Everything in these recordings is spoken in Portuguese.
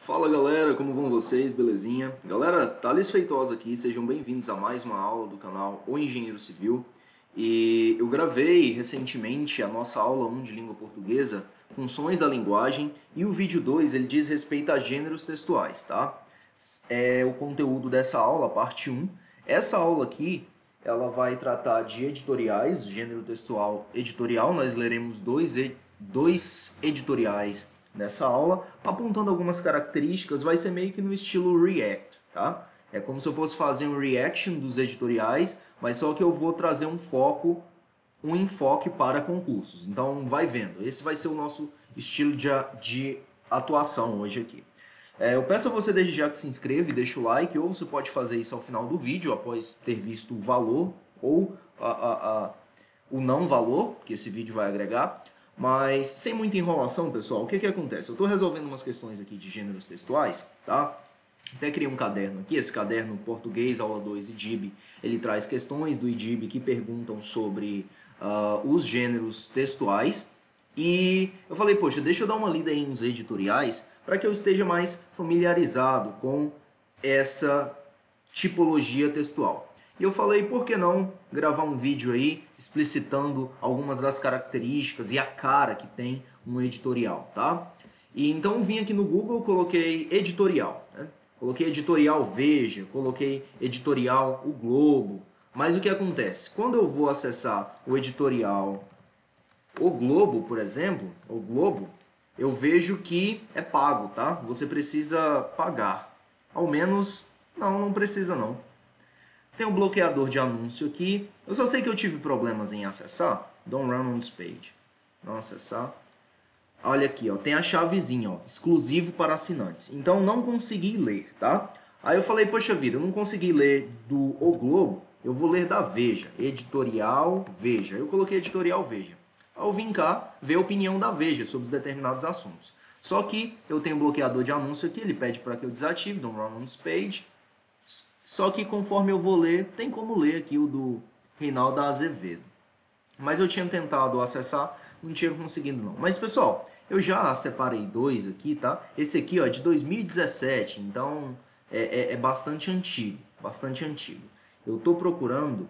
Fala galera, como vão vocês? Belezinha? Galera, Thales Feitosa aqui, sejam bem-vindos a mais uma aula do canal O Engenheiro Civil. E eu gravei recentemente a nossa aula 1 de língua portuguesa, funções da linguagem, e o vídeo 2 ele diz respeito a gêneros textuais, tá? É o conteúdo dessa aula, a parte 1. Essa aula aqui, ela vai tratar de editoriais, gênero textual editorial. Nós leremos dois editoriais nessa aula, apontando algumas características. Vai ser meio que no estilo React, tá? É como se eu fosse fazer um reaction dos editoriais, mas só que eu vou trazer um enfoque para concursos. Então, vai vendo. Esse vai ser o nosso estilo de atuação hoje aqui. Eu peço a você desde já que se inscreva e deixe o like, ou você pode fazer isso ao final do vídeo, após ter visto o valor ou o não valor que esse vídeo vai agregar. Mas sem muita enrolação, pessoal, o que acontece? Eu estou resolvendo umas questões aqui de gêneros textuais, tá? Até criei um caderno aqui, esse caderno Português, Aula 2 IDIB, ele traz questões do IDIB que perguntam sobre os gêneros textuais. E eu falei, poxa, deixa eu dar uma lida aí nos editoriais para que eu esteja mais familiarizado com essa tipologia textual. E eu falei, por que não gravar um vídeo aí explicitando algumas das características e a cara que tem um editorial, tá? E então vim aqui no Google, coloquei editorial, né? Coloquei editorial Veja, coloquei editorial O Globo. Mas o que acontece? Quando eu vou acessar o editorial O Globo, por exemplo, O Globo, eu vejo que é pago, tá? Você precisa pagar. Ao menos, não precisa não. Tem um bloqueador de anúncio aqui. Eu só sei que eu tive problemas em acessar. Don't run on this page. Não acessar. Olha aqui, ó, tem a chavezinha, ó, exclusivo para assinantes. Então não consegui ler, tá? Aí eu falei, poxa vida, eu não consegui ler do O Globo, eu vou ler da Veja, editorial Veja. Eu coloquei editorial Veja. Ao vim cá, ver a opinião da Veja sobre os determinados assuntos. Só que eu tenho um bloqueador de anúncio aqui, ele pede para que eu desative, don't run on this page. Só que conforme eu vou ler, tem como ler aqui o do Reinaldo Azevedo. Mas eu tinha tentado acessar, não tinha conseguido não. Mas pessoal, eu já separei dois aqui, tá? Esse aqui ó, é de 2017, então é bastante antigo, bastante antigo. Eu estou procurando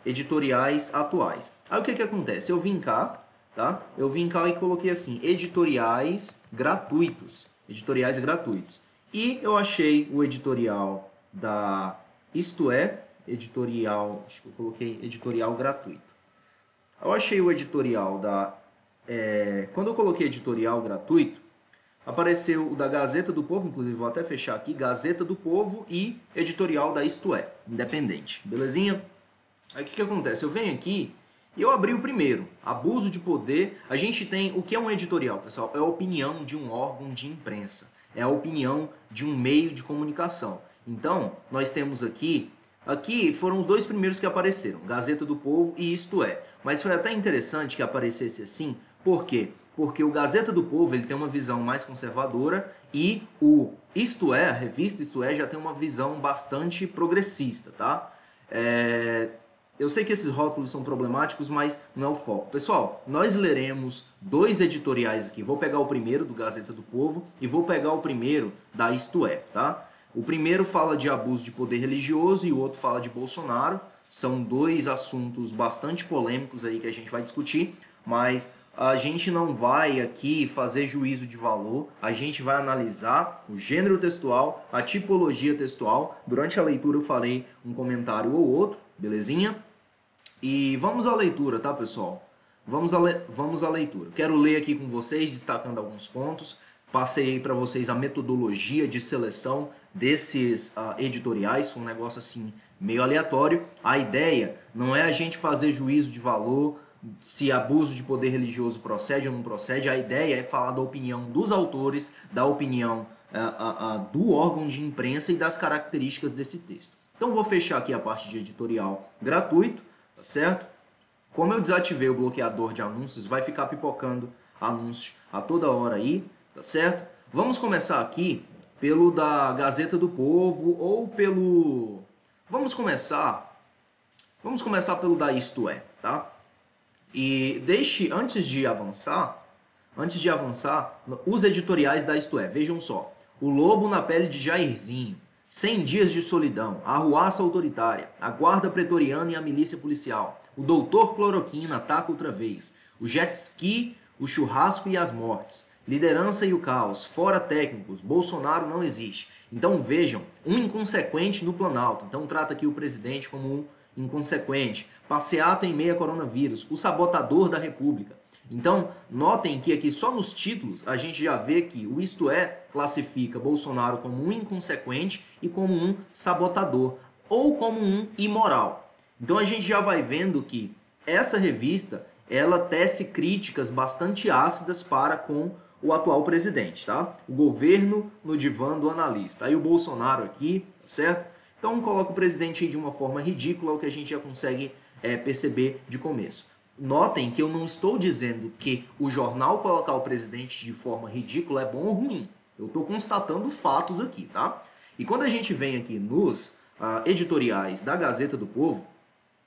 editoriais atuais. Aí o que acontece? Eu vim cá, tá? Eu vim cá e coloquei assim, editoriais gratuitos. Editoriais gratuitos. E eu achei o editorial da Isto É, editorial, acho que eu coloquei editorial gratuito. Eu achei o editorial da... quando eu coloquei editorial gratuito, apareceu o da Gazeta do Povo, inclusive vou até fechar aqui, Gazeta do Povo e editorial da Isto É, independente, belezinha? Aí o que acontece? Eu venho aqui e eu abri o primeiro, abuso de poder. A gente tem, o que é um editorial, pessoal? É a opinião de um órgão de imprensa, é a opinião de um meio de comunicação. Então, nós temos aqui foram os dois primeiros que apareceram, Gazeta do Povo e Isto É. Mas foi até interessante que aparecesse assim, por quê? Porque o Gazeta do Povo ele tem uma visão mais conservadora e o Isto É, a revista Isto É, já tem uma visão bastante progressista, tá? Eu sei que esses rótulos são problemáticos, mas não é o foco. Pessoal, nós leremos dois editoriais aqui. Vou pegar o primeiro do Gazeta do Povo e vou pegar o primeiro da Isto É, tá? O primeiro fala de abuso de poder religioso e o outro fala de Bolsonaro. São dois assuntos bastante polêmicos aí que a gente vai discutir, mas a gente não vai aqui fazer juízo de valor, a gente vai analisar o gênero textual, a tipologia textual. Durante a leitura eu falei um comentário ou outro, belezinha? E vamos à leitura, tá, pessoal? Vamos à leitura. Quero ler aqui com vocês, destacando alguns pontos. Passei aí para vocês a metodologia de seleção desses editoriais, um negócio assim meio aleatório. A ideia não é a gente fazer juízo de valor, se abuso de poder religioso procede ou não procede. A ideia é falar da opinião dos autores, da opinião do órgão de imprensa e das características desse texto. Então vou fechar aqui a parte de editorial gratuito, tá certo? Como eu desativei o bloqueador de anúncios, vai ficar pipocando anúncios a toda hora aí, tá certo? Vamos começar aqui pelo da Gazeta do Povo ou pelo... Vamos começar pelo da Isto É, tá? E antes de avançar, os editoriais da Isto É, vejam só. O lobo na pele de Jairzinho, 100 dias de solidão, a arruaça autoritária, a guarda pretoriana e a milícia policial, o doutor Cloroquina ataca outra vez, o jet ski, o churrasco e as mortes, liderança e o caos, fora técnicos, Bolsonaro não existe. Então vejam, um inconsequente no Planalto, então trata aqui o presidente como um inconsequente, passeato em meio a coronavírus, o sabotador da república. Então, notem que aqui só nos títulos a gente já vê que o Isto É classifica Bolsonaro como um inconsequente e como um sabotador, ou como um imoral. Então a gente já vai vendo que essa revista, ela tece críticas bastante ácidas para com o atual presidente, tá? O governo no divã do analista. Aí o Bolsonaro aqui, certo? Então coloca o presidente aí de uma forma ridícula, o que a gente já consegue perceber de começo. Notem que eu não estou dizendo que o jornal colocar o presidente de forma ridícula é bom ou ruim. Eu estou constatando fatos aqui, tá? E quando a gente vem aqui nos editoriais da Gazeta do Povo,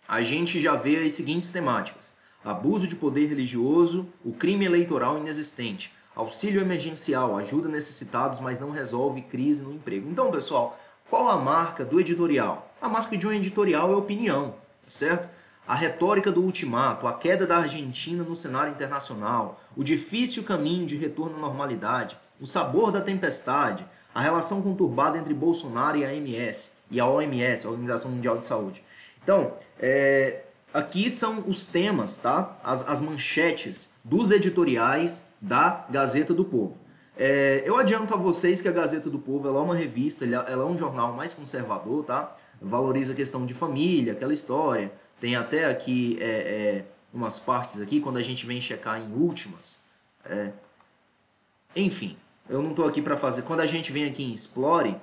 a gente já vê as seguintes temáticas: abuso de poder religioso, o crime eleitoral inexistente, auxílio emergencial, ajuda necessitados, mas não resolve crise no emprego. Então, pessoal, qual a marca do editorial? A marca de um editorial é opinião, certo? A retórica do ultimato, a queda da Argentina no cenário internacional, o difícil caminho de retorno à normalidade, o sabor da tempestade, a relação conturbada entre Bolsonaro e a OMS, a Organização Mundial de Saúde. Então, aqui são os temas, tá? As manchetes dos editoriais da Gazeta do Povo. Eu adianto a vocês que a Gazeta do Povo ela é uma revista, ela é um jornal mais conservador, tá? Valoriza a questão de família, aquela história. Tem até aqui umas partes aqui, quando a gente vem checar em últimas. Enfim, eu não estou aqui para fazer. Quando a gente vem aqui em Explore,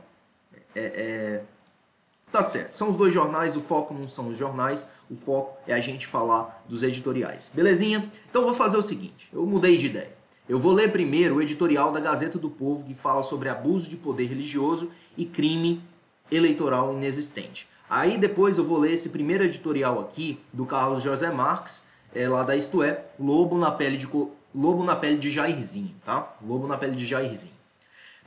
tá certo. São os dois jornais, o foco não são os jornais, o foco é a gente falar dos editoriais. Belezinha? Então eu vou fazer o seguinte, eu mudei de ideia. Eu vou ler primeiro o editorial da Gazeta do Povo, que fala sobre abuso de poder religioso e crime eleitoral inexistente. Aí depois eu vou ler esse primeiro editorial aqui do Carlos José Marques, lá da Isto É, Lobo na pele de Jairzinho, tá? Lobo na pele de Jairzinho.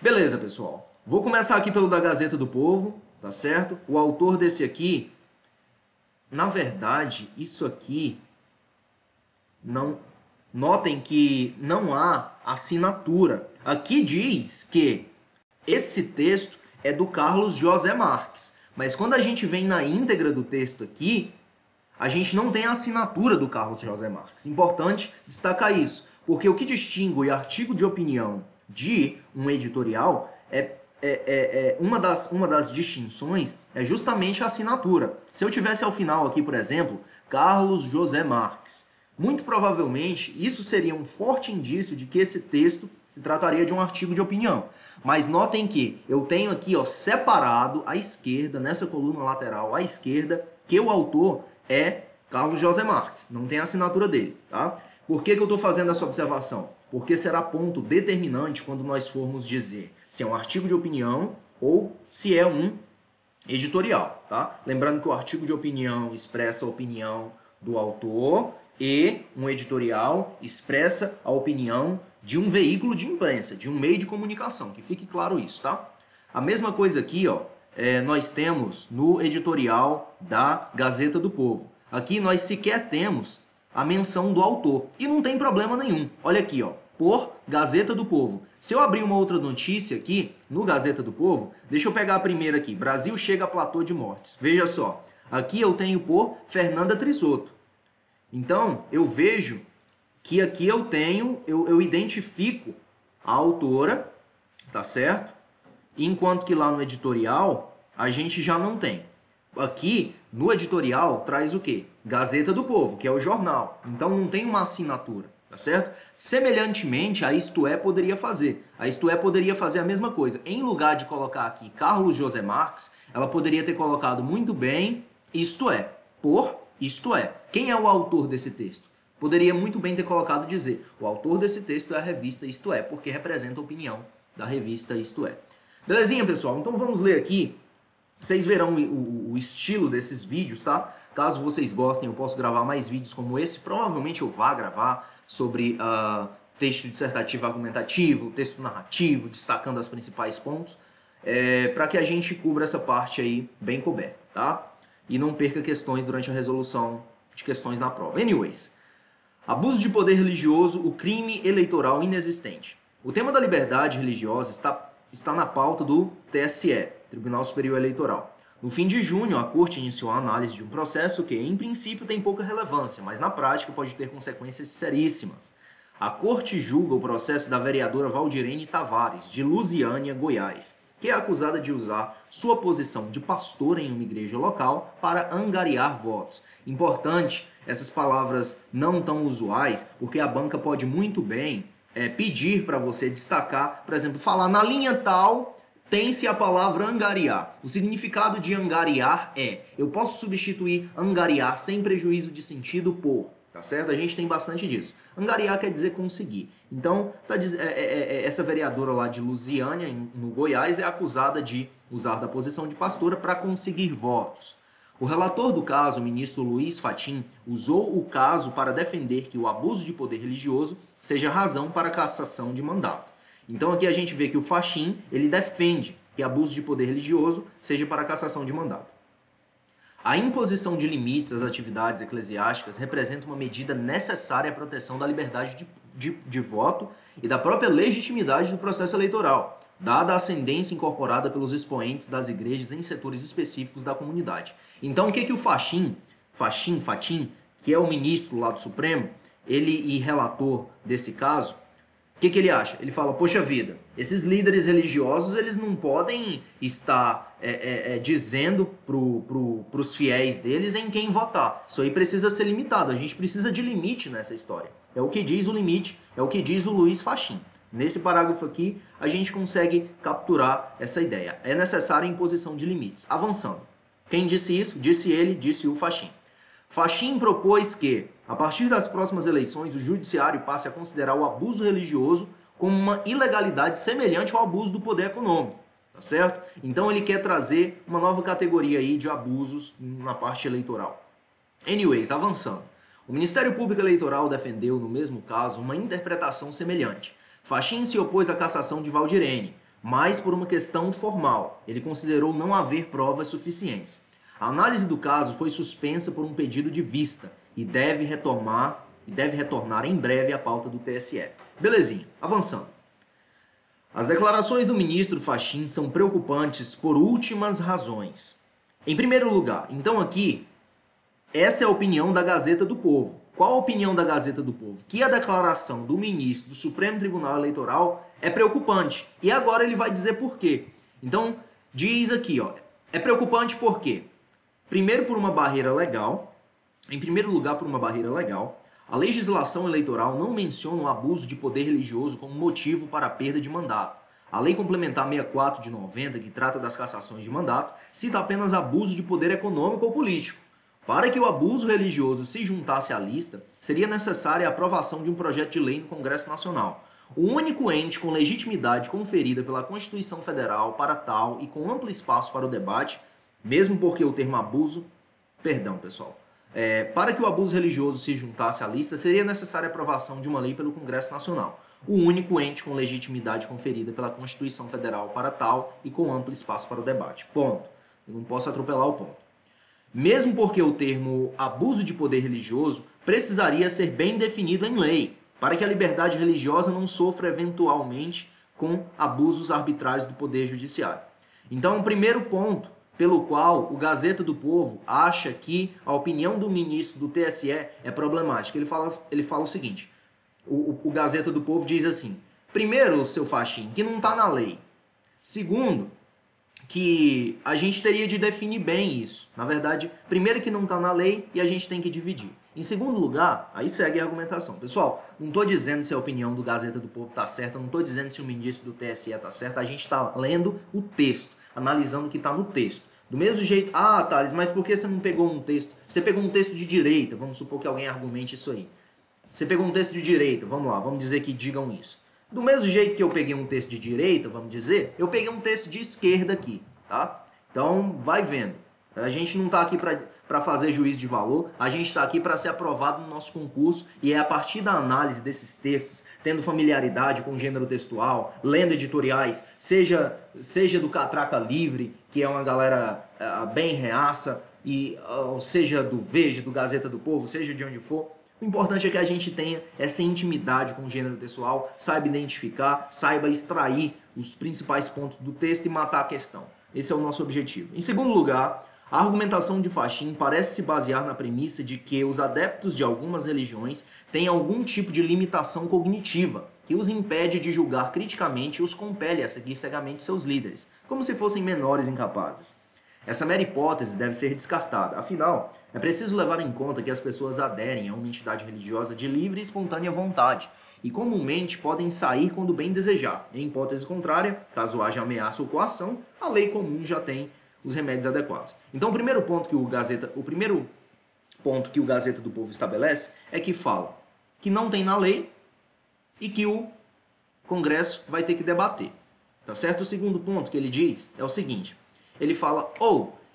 Beleza, pessoal. Vou começar aqui pelo da Gazeta do Povo, tá certo? O autor desse aqui, na verdade, isso aqui não... Notem que não há assinatura. Aqui diz que esse texto é do Carlos José Marques. Mas quando a gente vem na íntegra do texto aqui, a gente não tem a assinatura do Carlos José Marques. Importante destacar isso, porque o que distingue artigo de opinião de um editorial uma das distinções é justamente a assinatura. Se eu tivesse ao final aqui, por exemplo, Carlos José Marques, muito provavelmente isso seria um forte indício de que esse texto se trataria de um artigo de opinião. Mas notem que eu tenho aqui separado à esquerda, nessa coluna lateral à esquerda, que o autor é Carlos José Marques. Não tem a assinatura dele, tá? Por que eu estou fazendo essa observação? Porque será ponto determinante quando nós formos dizer se é um artigo de opinião ou se é um editorial, tá? Lembrando que o artigo de opinião expressa a opinião do autor e um editorial expressa a opinião de um veículo de imprensa, de um meio de comunicação, que fique claro isso, tá? A mesma coisa aqui, nós temos no editorial da Gazeta do Povo. Aqui nós sequer temos a menção do autor, e não tem problema nenhum. Olha aqui, por Gazeta do Povo. Se eu abrir uma outra notícia aqui, no Gazeta do Povo, deixa eu pegar a primeira aqui, Brasil chega a platô de mortes. Veja só, aqui eu tenho por Fernanda Trisotto. Então, eu vejo que aqui eu identifico a autora, tá certo? Enquanto que lá no editorial, a gente já não tem. Aqui, no editorial, traz o quê? Gazeta do Povo, que é o jornal. Então, não tem uma assinatura, tá certo? Semelhantemente, a Isto É poderia fazer. A Isto É poderia fazer a mesma coisa. Em lugar de colocar aqui Carlos José Marques, ela poderia ter colocado muito bem Isto É, por Isto É. Quem é o autor desse texto? Poderia muito bem ter colocado dizer, o autor desse texto é a revista Isto É, porque representa a opinião da revista Isto É. Belezinha, pessoal? Então vamos ler aqui. Vocês verão o estilo desses vídeos, tá? Caso vocês gostem, eu posso gravar mais vídeos como esse. Provavelmente eu vá gravar sobre texto dissertativo argumentativo, texto narrativo, destacando os principais pontos, para que a gente cubra essa parte aí bem coberta, tá? E não perca questões durante a resolução de questões na prova. Anyways, abuso de poder religioso, o crime eleitoral inexistente. O tema da liberdade religiosa está na pauta do TSE, Tribunal Superior Eleitoral. No fim de junho, a Corte iniciou a análise de um processo que, em princípio, tem pouca relevância, mas na prática pode ter consequências seríssimas. A Corte julga o processo da vereadora Valdirene Tavares, de Lusiânia, Goiás, que é acusada de usar sua posição de pastora em uma igreja local para angariar votos. Importante, essas palavras não tão usuais, porque a banca pode muito bem pedir para você destacar, por exemplo, falar na linha tal, tem-se a palavra angariar. O significado de angariar eu posso substituir angariar sem prejuízo de sentido por, tá certo? A gente tem bastante disso. Angariar quer dizer conseguir. Então, essa vereadora lá de Lusiânia, no Goiás, é acusada de usar da posição de pastora para conseguir votos. O relator do caso, o ministro Luiz Fachin, usou o caso para defender que o abuso de poder religioso seja razão para cassação de mandato. Então aqui a gente vê que o Fachin, ele defende que abuso de poder religioso seja para cassação de mandato. A imposição de limites às atividades eclesiásticas representa uma medida necessária à proteção da liberdade de voto e da própria legitimidade do processo eleitoral, dada a ascendência incorporada pelos expoentes das igrejas em setores específicos da comunidade. Então o que o Fachin, que é o ministro lá do Supremo, ele e relator desse caso, o que ele acha? Ele fala, poxa vida, esses líderes religiosos, eles não podem estar dizendo para os fiéis deles em quem votar. Isso aí precisa ser limitado, a gente precisa de limite nessa história. É o que diz o limite, é o que diz o Luiz Fachin. Nesse parágrafo aqui, a gente consegue capturar essa ideia. É necessária a imposição de limites. Avançando. Quem disse isso? Disse ele, disse o Fachin. Fachin propôs que, a partir das próximas eleições, o judiciário passe a considerar o abuso religioso como uma ilegalidade semelhante ao abuso do poder econômico, tá certo? Então ele quer trazer uma nova categoria aí de abusos na parte eleitoral. Anyways, avançando. O Ministério Público Eleitoral defendeu, no mesmo caso, uma interpretação semelhante. Fachin se opôs à cassação de Valdirene, mas por uma questão formal. Ele considerou não haver provas suficientes. A análise do caso foi suspensa por um pedido de vista e deve retornar em breve à pauta do TSE. Belezinha, avançando. As declarações do ministro Fachin são preocupantes por últimas razões. Em primeiro lugar, então aqui, essa é a opinião da Gazeta do Povo. Qual a opinião da Gazeta do Povo? Que a declaração do ministro do Supremo Tribunal Eleitoral é preocupante. E agora ele vai dizer por quê. Então, diz aqui, ó, é preocupante por quê? Primeiro, por uma barreira legal. Em primeiro lugar, por uma barreira legal. A legislação eleitoral não menciona o abuso de poder religioso como motivo para a perda de mandato. A Lei Complementar 64 de 90, que trata das cassações de mandato, cita apenas abuso de poder econômico ou político. Para que o abuso religioso se juntasse à lista, seria necessária a aprovação de um projeto de lei no Congresso Nacional. O único ente com legitimidade conferida pela Constituição Federal para tal e com amplo espaço para o debate, mesmo porque o termo abuso... Perdão, pessoal. Para que o abuso religioso se juntasse à lista, seria necessária a aprovação de uma lei pelo Congresso Nacional. O único ente com legitimidade conferida pela Constituição Federal para tal e com amplo espaço para o debate. Ponto. Eu não posso atropelar o ponto. Mesmo porque o termo abuso de poder religioso precisaria ser bem definido em lei, para que a liberdade religiosa não sofra eventualmente com abusos arbitrários do Poder Judiciário. Então, o primeiro ponto pelo qual o Gazeta do Povo acha que a opinião do ministro do TSE é problemática. Ele fala o seguinte, o Gazeta do Povo diz assim, primeiro, seu Fachin, que não está na lei. Segundo, que a gente teria de definir bem isso. Na verdade, primeiro que não está na lei e a gente tem que dividir. Em segundo lugar, aí segue a argumentação. Pessoal, não estou dizendo se a opinião do Gazeta do Povo está certa, não estou dizendo se o ministro do TSE está certo, a gente está lendo o texto, analisando o que está no texto. Do mesmo jeito, Thales, mas por que você não pegou um texto? Você pegou um texto de direita, vamos supor que alguém argumente isso aí. Você pegou um texto de direita, vamos lá, vamos dizer que digam isso. Do mesmo jeito que eu peguei um texto de direita, vamos dizer, eu peguei um texto de esquerda aqui, tá? Então, vai vendo. A gente não está aqui para fazer juízo de valor, a gente está aqui para ser aprovado no nosso concurso e é a partir da análise desses textos, tendo familiaridade com o gênero textual, lendo editoriais, seja do Catraca Livre, que é uma galera bem reaça, seja do Veja, do Gazeta do Povo, seja de onde for. O importante é que a gente tenha essa intimidade com o gênero textual, saiba identificar, saiba extrair os principais pontos do texto e matar a questão. Esse é o nosso objetivo. Em segundo lugar, a argumentação de Fachin parece se basear na premissa de que os adeptos de algumas religiões têm algum tipo de limitação cognitiva, que os impede de julgar criticamente e os compele a seguir cegamente seus líderes, como se fossem menores incapazes. Essa mera hipótese deve ser descartada, afinal, é preciso levar em conta que as pessoas aderem a uma entidade religiosa de livre e espontânea vontade, e comumente podem sair quando bem desejar. Em hipótese contrária, caso haja ameaça ou coação, a lei comum já tem os remédios adequados. Então, o primeiro ponto que o Gazeta do Povo estabelece é que fala que não tem na lei e que o Congresso vai ter que debater. Tá certo? O segundo ponto que ele diz é o seguinte, ele fala,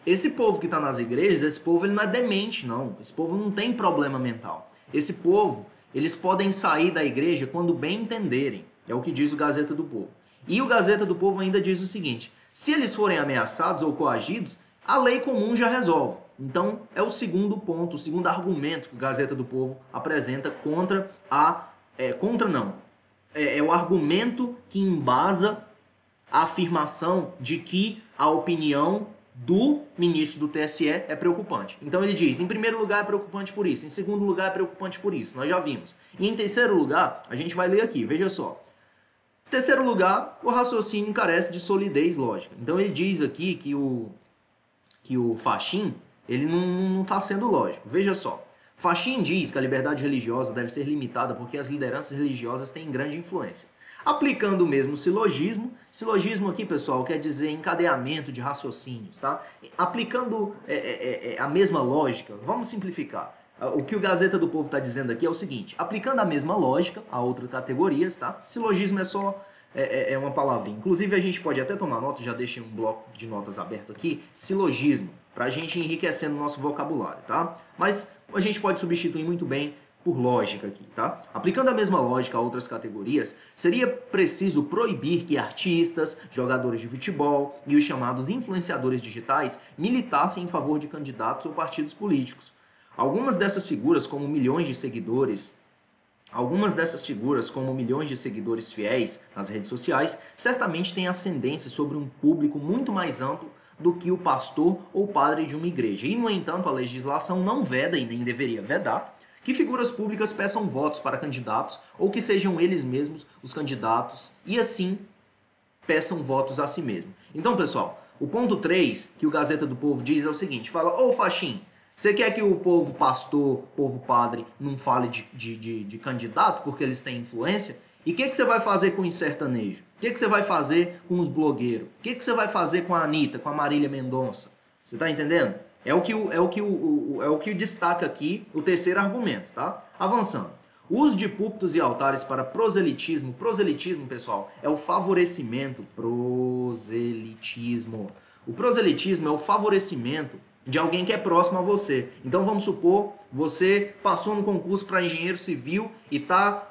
esse povo que está nas igrejas, esse povo ele não é demente, não. Esse povo não tem problema mental. Esse povo, eles podem sair da igreja quando bem entenderem. É o que diz o Gazeta do Povo. E o Gazeta do Povo ainda diz o seguinte, se eles forem ameaçados ou coagidos, a lei comum já resolve. Então, é o segundo ponto, o segundo argumento que o Gazeta do Povo apresenta contra é o argumento que embasa a afirmação de que a opinião do ministro do TSE é preocupante. Então ele diz, em primeiro lugar é preocupante por isso, em segundo lugar é preocupante por isso, nós já vimos. E em terceiro lugar, a gente vai ler aqui, veja só. Em terceiro lugar, o raciocínio carece de solidez lógica. Então ele diz aqui que o Fachin, ele não está sendo lógico. Veja só. Fachin diz que a liberdade religiosa deve ser limitada porque as lideranças religiosas têm grande influência. Aplicando o mesmo silogismo aqui, pessoal, quer dizer encadeamento de raciocínios, tá? Aplicando a mesma lógica, vamos simplificar. O que o Gazeta do Povo está dizendo aqui é o seguinte, aplicando a mesma lógica a outras categorias, tá? Silogismo é só uma palavrinha. Inclusive a gente pode até tomar nota, já deixei um bloco de notas aberto aqui, silogismo, para a gente enriquecer no nosso vocabulário, tá? Mas a gente pode substituir muito bem por lógica aqui, tá? Aplicando a mesma lógica a outras categorias, seria preciso proibir que artistas, jogadores de futebol e os chamados influenciadores digitais militassem em favor de candidatos ou partidos políticos. Algumas dessas figuras, como milhões de seguidores fiéis nas redes sociais, certamente têm ascendência sobre um público muito mais amplo do que o pastor ou padre de uma igreja. E, no entanto, a legislação não veda e nem deveria vedar que figuras públicas peçam votos para candidatos ou que sejam eles mesmos os candidatos e, assim, peçam votos a si mesmos. Então, pessoal, o ponto 3 que o Gazeta do Povo diz é o seguinte, fala, Fachin, você quer que o povo pastor, povo padre, não fale de candidato porque eles têm influência? E o que você vai fazer com os sertanejos? O que você vai fazer com os blogueiros? O que você vai fazer com a Anitta, com a Marília Mendonça? Você está entendendo? É o que destaca aqui o terceiro argumento, tá? Avançando. O uso de púlpitos e altares para proselitismo. Proselitismo, pessoal, é o favorecimento. Proselitismo. O proselitismo é o favorecimento de alguém que é próximo a você. Então vamos supor, você passou no concurso para engenheiro civil e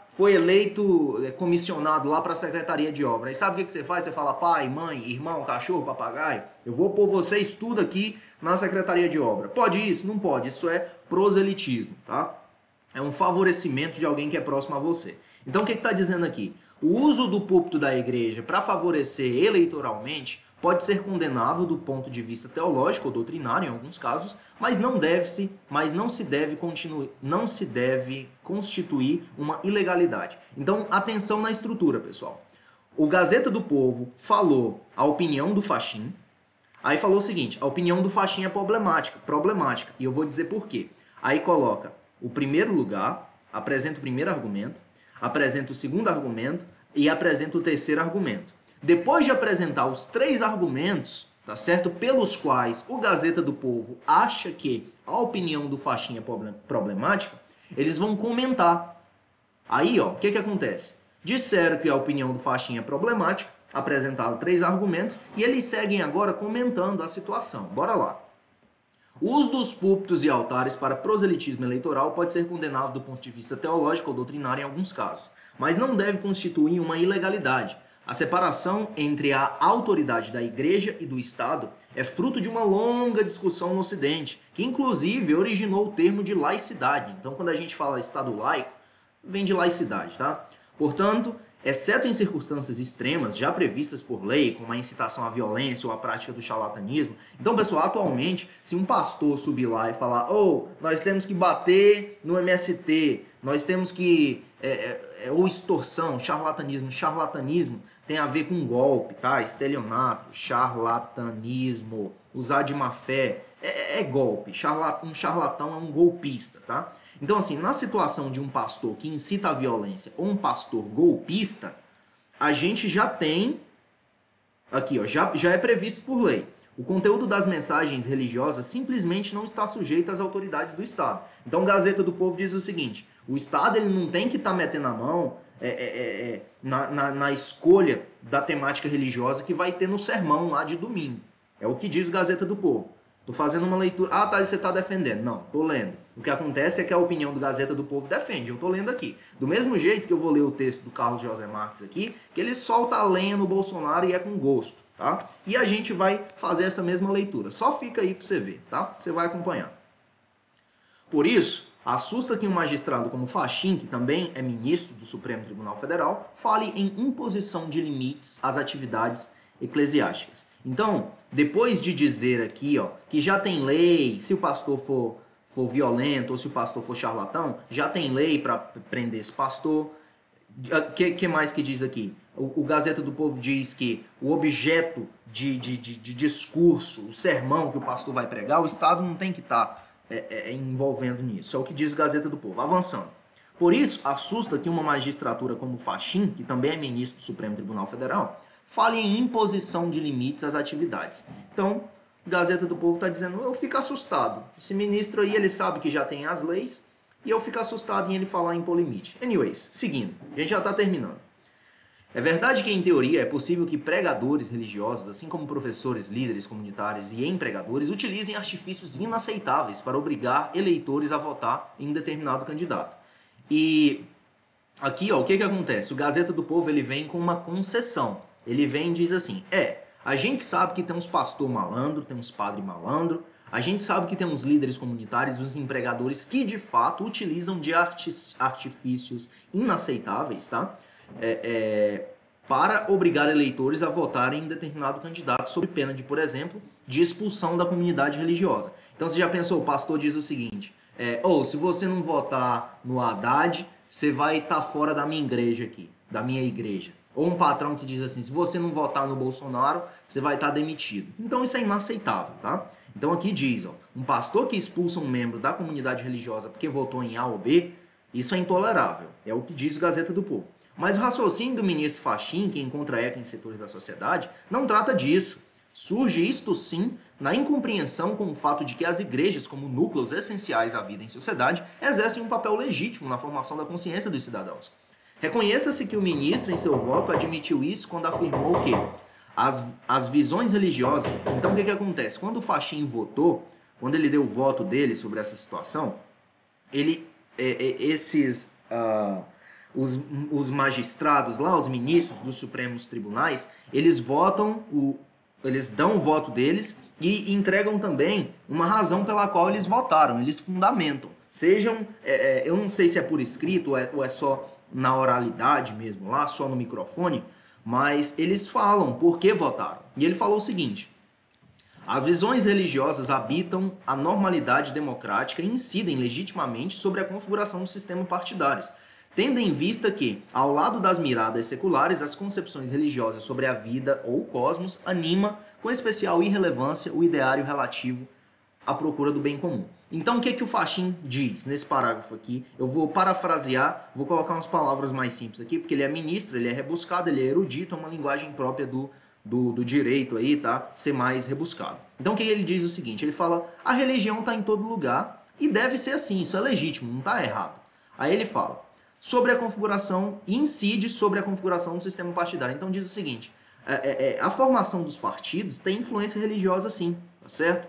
foi eleito comissionado lá para a Secretaria de Obra. E sabe o que você faz? Você fala, pai, mãe, irmão, cachorro, papagaio, eu vou pôr você estuda aqui na Secretaria de Obra. Pode isso? Não pode. Isso é proselitismo, tá? É um favorecimento de alguém que é próximo a você. Então o que está dizendo aqui? O uso do púlpito da igreja para favorecer eleitoralmente pode ser condenável do ponto de vista teológico ou doutrinário em alguns casos, mas não se deve constituir uma ilegalidade. Então, atenção na estrutura, pessoal. O Gazeta do Povo falou a opinião do Fachin, aí falou o seguinte, a opinião do Fachin é problemática, e eu vou dizer por quê. Aí coloca o primeiro lugar, apresenta o primeiro argumento, apresenta o segundo argumento e apresenta o terceiro argumento. Depois de apresentar os 3 argumentos, tá certo? Pelos quais o Gazeta do Povo acha que a opinião do Fachin é problemática, eles vão comentar. Aí, o que acontece? Disseram que a opinião do Fachin é problemática, apresentaram 3 argumentos e eles seguem agora comentando a situação. Bora lá. O uso dos púlpitos e altares para proselitismo eleitoral pode ser condenável do ponto de vista teológico ou doutrinário em alguns casos, mas não deve constituir uma ilegalidade. A separação entre a autoridade da Igreja e do Estado é fruto de uma longa discussão no Ocidente, que inclusive originou o termo de laicidade. Então, quando a gente fala Estado laico, vem de laicidade, tá? Portanto, exceto em circunstâncias extremas já previstas por lei, como a incitação à violência ou a prática do charlatanismo. Então, pessoal, atualmente, se um pastor subir lá e falar, nós temos que bater no MST, nós temos que... ou extorsão, charlatanismo tem a ver com golpe, tá? Estelionato, charlatanismo, usar de má fé, é golpe. Um charlatão é um golpista, tá? Então, assim, na situação de um pastor que incita a violência ou um pastor golpista, a gente já tem, aqui, ó, já é previsto por lei. O conteúdo das mensagens religiosas simplesmente não está sujeito às autoridades do Estado. Então, Gazeta do Povo diz o seguinte, o Estado ele não tem que estar metendo a mão na escolha da temática religiosa que vai ter no sermão lá de domingo. É o que diz o Gazeta do Povo. Tô fazendo uma leitura. Ah, tá, você tá defendendo. Não, tô lendo. O que acontece é que a opinião do Gazeta do Povo defende. Eu tô lendo aqui. Do mesmo jeito que eu vou ler o texto do Carlos José Marques aqui, que ele solta a lenha no Bolsonaro e é com gosto, tá? E a gente vai fazer essa mesma leitura. Só fica aí pra você ver, tá? Você vai acompanhar. Por isso, assusta que um magistrado como Fachin, que também é ministro do Supremo Tribunal Federal, fale em imposição de limites às atividades eclesiásticas. Então, depois de dizer aqui, ó, que já tem lei, se o pastor for violento ou se o pastor for charlatão, já tem lei para prender esse pastor. Que mais que diz aqui? O Gazeta do Povo diz que o objeto de discurso, o sermão que o pastor vai pregar, o Estado não tem que estar envolvendo nisso. É o que diz o Gazeta do Povo. Avançando. Por isso, assusta que uma magistratura como Fachin, que também é ministro do Supremo Tribunal Federal, fale em imposição de limites às atividades. Então, Gazeta do Povo está dizendo, eu fico assustado. Esse ministro aí, ele sabe que já tem as leis, e eu fico assustado em ele falar em impor limite. Anyways, seguindo, a gente já está terminando. É verdade que, em teoria, é possível que pregadores religiosos, assim como professores, líderes comunitários e empregadores, utilizem artifícios inaceitáveis para obrigar eleitores a votar em um determinado candidato. E aqui, ó, o que acontece? O Gazeta do Povo ele vem com uma concessão. Ele vem e diz assim, a gente sabe que tem uns pastor malandro, tem uns padre malandro, a gente sabe que tem uns líderes comunitários, uns empregadores que de fato utilizam de artifícios inaceitáveis, tá? Para obrigar eleitores a votarem em determinado candidato, sob pena de, por exemplo, de expulsão da comunidade religiosa. Então você já pensou, o pastor diz o seguinte, se você não votar no Haddad, você vai estar fora da minha igreja aqui, da minha igreja. Ou um patrão que diz assim, se você não votar no Bolsonaro, você vai estar demitido. Então isso é inaceitável, tá? Então aqui diz, um pastor que expulsa um membro da comunidade religiosa porque votou em A ou B, isso é intolerável. É o que diz o Gazeta do Povo. Mas o raciocínio do ministro Fachin, que encontra eco em setores da sociedade, não trata disso. Surge isto sim na incompreensão com o fato de que as igrejas, como núcleos essenciais à vida em sociedade, exercem um papel legítimo na formação da consciência dos cidadãos. Reconheça-se que o ministro, em seu voto, admitiu isso quando afirmou que as visões religiosas... Então, o que acontece? Quando o Fachin votou, quando ele deu o voto dele sobre essa situação, os magistrados lá, os ministros dos Supremos Tribunais, eles dão o voto deles e entregam também uma razão pela qual eles votaram, eles fundamentam. Eu não sei se é por escrito ou é só na oralidade mesmo, lá só no microfone, mas eles falam por que votaram. E ele falou o seguinte, as visões religiosas habitam a normalidade democrática e incidem legitimamente sobre a configuração do sistema partidário, tendo em vista que, ao lado das miradas seculares, as concepções religiosas sobre a vida ou o cosmos anima com especial irrelevância o ideário relativo à procura do bem comum. Então, o que o Fachin diz nesse parágrafo aqui? Eu vou parafrasear, vou colocar umas palavras mais simples aqui, porque ele é ministro, ele é rebuscado, ele é erudito, é uma linguagem própria do direito aí, tá? Ser mais rebuscado. Então, o que ele diz é o seguinte, ele fala, a religião está em todo lugar e deve ser assim, isso é legítimo, não está errado. Aí ele fala, sobre a configuração, incide sobre a configuração do sistema partidário. Então, diz o seguinte, a formação dos partidos tem influência religiosa sim, tá certo?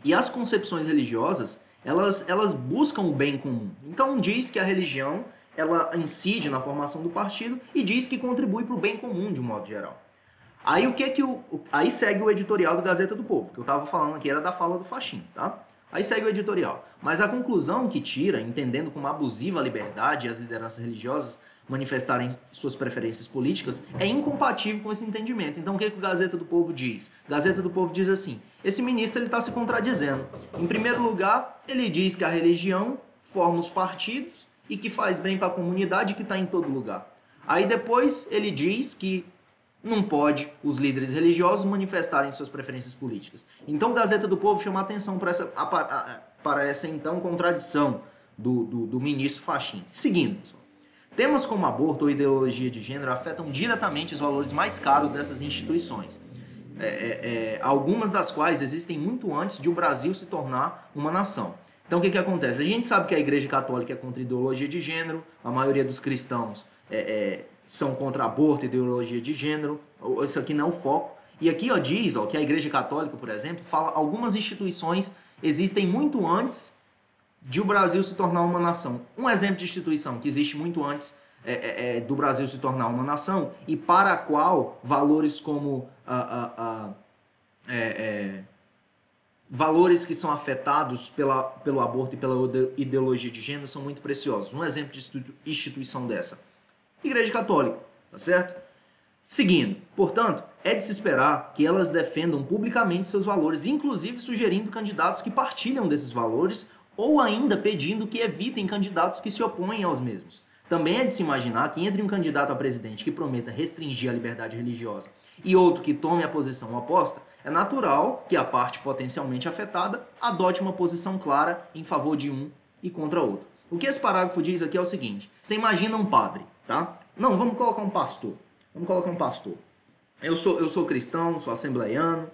E as concepções religiosas, elas buscam o bem comum. Então diz que a religião, ela incide na formação do partido e diz que contribui para o bem comum de um modo geral. Aí o que é que aí segue o editorial do Gazeta do Povo, que eu estava falando aqui era da fala do Fachin, tá? Aí segue o editorial. Mas a conclusão que tira, entendendo como abusiva a liberdade e as lideranças religiosas manifestarem suas preferências políticas, é incompatível com esse entendimento. Então o que é que o Gazeta do Povo diz? O Gazeta do Povo diz assim: esse ministro está se contradizendo. Em primeiro lugar, ele diz que a religião forma os partidos e que faz bem para a comunidade, que está em todo lugar. Aí depois ele diz que não pode os líderes religiosos manifestarem suas preferências políticas. Então, o Gazeta do Povo chama a atenção para essa então contradição do ministro Fachin. Seguindo, pessoal. Temas como aborto ou ideologia de gênero afetam diretamente os valores mais caros dessas instituições. Algumas das quais existem muito antes de o Brasil se tornar uma nação. Então, o que acontece? A gente sabe que a Igreja Católica é contra a ideologia de gênero, a maioria dos cristãos são contra aborto, ideologia de gênero. Isso aqui não é o foco. E aqui diz que a Igreja Católica, por exemplo, fala algumas instituições existem muito antes de o Brasil se tornar uma nação. Um exemplo de instituição que existe muito antes do Brasil se tornar uma nação e para a qual valores como valores que são afetados pelo aborto e pela ideologia de gênero são muito preciosos. Um exemplo de instituição dessa: Igreja Católica, tá certo? Seguindo, portanto, é de se esperar que elas defendam publicamente seus valores, inclusive sugerindo candidatos que partilham desses valores ou ainda pedindo que evitem candidatos que se opõem aos mesmos. Também é de se imaginar que entre um candidato a presidente que prometa restringir a liberdade religiosa e outro que tome a posição oposta, é natural que a parte potencialmente afetada adote uma posição clara em favor de um e contra outro. O que esse parágrafo diz aqui é o seguinte: você imagina um padre, tá? Não, vamos colocar um pastor. Vamos colocar um pastor. Eu sou cristão, sou assembleiano,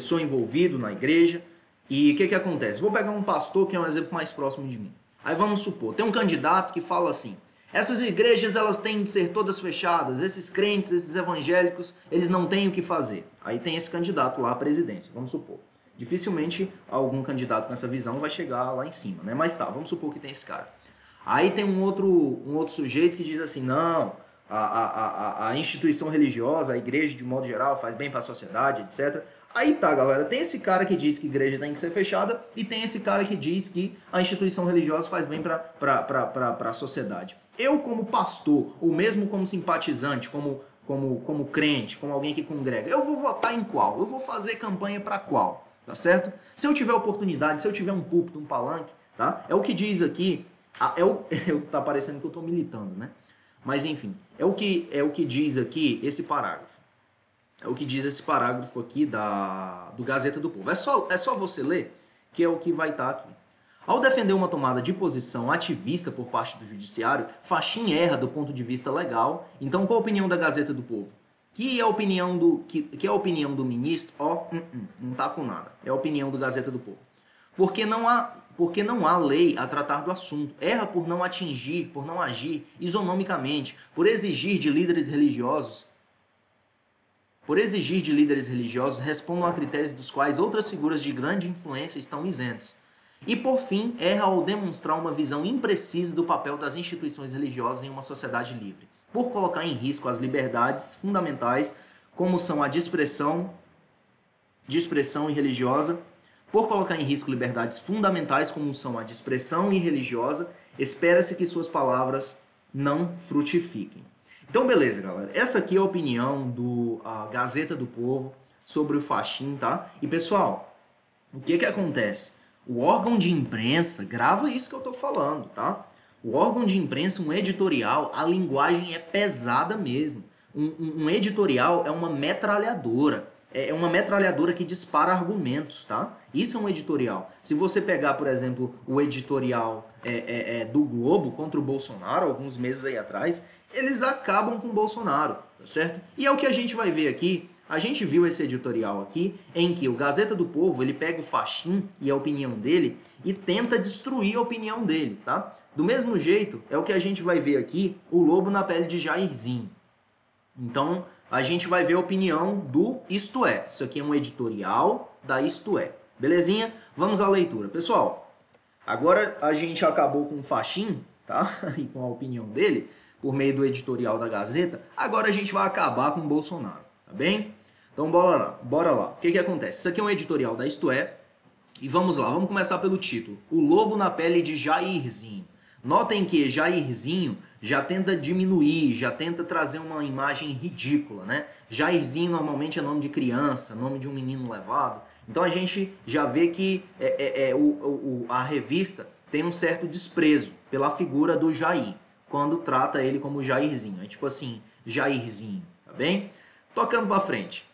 sou envolvido na igreja. E o que acontece? Vou pegar um pastor que é um exemplo mais próximo de mim. Aí vamos supor, tem um candidato que fala assim: essas igrejas elas têm de ser todas fechadas, esses crentes, esses evangélicos, eles não têm o que fazer. Aí tem esse candidato lá à presidência, vamos supor. Dificilmente algum candidato com essa visão vai chegar lá em cima, né? Mas tá, vamos supor que tem esse cara. Aí tem um outro sujeito que diz assim: não, a instituição religiosa, a igreja de modo geral faz bem para a sociedade, etc. Aí tá, galera, tem esse cara que diz que a igreja tem que ser fechada e tem esse cara que diz que a instituição religiosa faz bem para a sociedade. Eu, como pastor, ou mesmo como simpatizante, como crente, como alguém que congrega, eu vou votar em qual? Eu vou fazer campanha para qual? Tá certo? Se eu tiver oportunidade, se eu tiver um púlpito, um palanque, tá? É o que diz aqui, tá parecendo que eu tô militando, né? Mas enfim, é o que diz aqui esse parágrafo. É o que diz esse parágrafo aqui do Gazeta do Povo. É só você ler, que é o que vai estar aqui. Ao defender uma tomada de posição ativista por parte do judiciário, Fachin erra do ponto de vista legal. Então, qual a opinião da Gazeta do Povo? Que é a opinião do ministro? Não tá com nada. É a opinião do Gazeta do Povo. Porque não há lei a tratar do assunto. Erra por não agir isonomicamente, por exigir de líderes religiosos respondam a critérios dos quais outras figuras de grande influência estão isentos. E, por fim, erra ao demonstrar uma visão imprecisa do papel das instituições religiosas em uma sociedade livre, por colocar em risco as liberdades fundamentais, como são a de expressão e religiosa. Por colocar em risco liberdades fundamentais, como são a de expressão e religiosa, espera-se que suas palavras não frutifiquem. Então, beleza, galera. Essa aqui é a opinião do Gazeta do Povo sobre o Fachin, tá? E, pessoal, o que acontece? O órgão de imprensa, grava isso que eu tô falando, tá? O órgão de imprensa, um editorial, a linguagem é pesada mesmo. Um editorial é uma metralhadora. É uma metralhadora que dispara argumentos, tá? Isso é um editorial. Se você pegar, por exemplo, o editorial do Globo contra o Bolsonaro, alguns meses aí atrás, eles acabam com o Bolsonaro, tá certo? E é o que a gente vai ver aqui. A gente viu esse editorial aqui, em que o Gazeta do Povo, ele pega o Fachin e a opinião dele e tenta destruir a opinião dele, tá? Do mesmo jeito, é o que a gente vai ver aqui, o lobo na pele de Jairzinho. Então, a gente vai ver a opinião do Isto É. Isso aqui é um editorial da Isto É. Belezinha? Vamos à leitura. Pessoal, agora a gente acabou com o Faxin, tá? E com a opinião dele, por meio do editorial da Gazeta. Agora a gente vai acabar com o Bolsonaro, tá bem? Então bora lá, bora lá. O que que acontece? Isso aqui é um editorial da Isto É. E vamos lá, vamos começar pelo título. O lobo na pele de Jairzinho. Notem que Jairzinho já tenta diminuir, já tenta trazer uma imagem ridícula, né? Jairzinho normalmente é nome de criança, nome de um menino levado. Então a gente já vê que a revista tem um certo desprezo pela figura do Jair, quando trata ele como Jairzinho. É tipo assim, Jairzinho, tá bem? Tocando pra frente.